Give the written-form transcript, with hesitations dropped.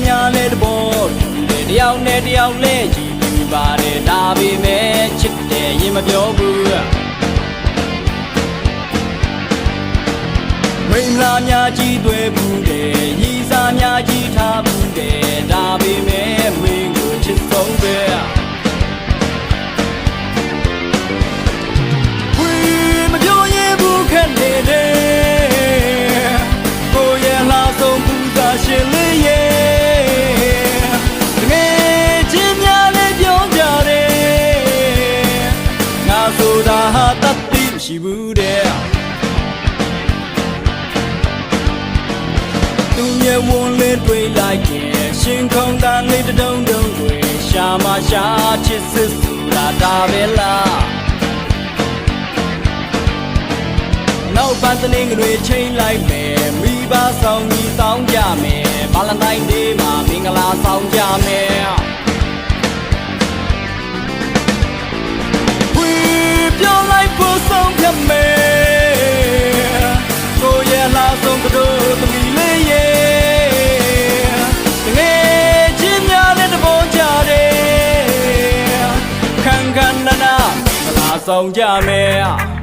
များလဲတဘောတယောက်နဲ့တယောက်လဲကြည့်ပြပါတယ်ဒါပေမဲ့ချစ်တယ်ရင်မပြောဘူးမိမလာများကြီးတွေ့ဘူးတယ်ရီစာများကြီးထားဘူးတယ်ဒါပေမဲ့မင်းကိုချစ်ဆုံးပဲဝီမပြောရင်ဘူးခက်နေတယ်ကိုရဲ့လာဆုံးပူဇာရှင်လေးရဲ့တကယ်ချင်းများလည်းပြောကြတယ်ငါဆိုတာဟာတတ်သိမရှိဘူးတဲ့သူရဲ့ဝန်လေးတွေ့လိုက်ရင်ရှင်ခုန်တာလေးတုံးတုံးတွေရှာမရှာချစ်စစ်ဆိုတာဒါပဲလားနောက်ပန်းတနင်္ဂနွေချိန်လိုက်မယ်မိဘဆောင်ကြီးတောင်းကြမယ်ဗလန်တိုင်းဒေးမှာမင်္ဂလာဆောင်ကြမယ်ဝီပြောလိုက်ဖို့ဆုံးဖြတ်မယ်ကိုရဲ့လာဆုံးကတော့သမီးလေးရဲ့တကယ်ချင်းများတဲ့တဘောကြတယ်ခန်းခန်းနာနာမင်္ဂလာဆောင်ကြမယ်